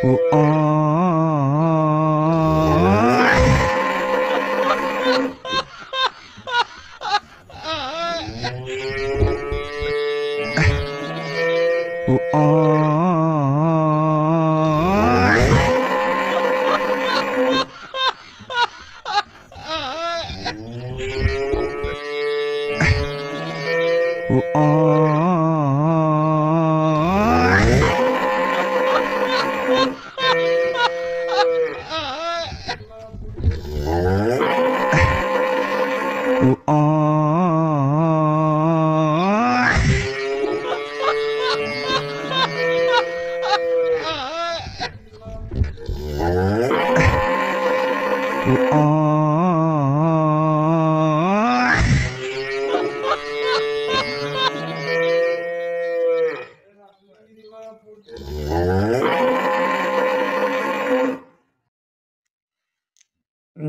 Oh,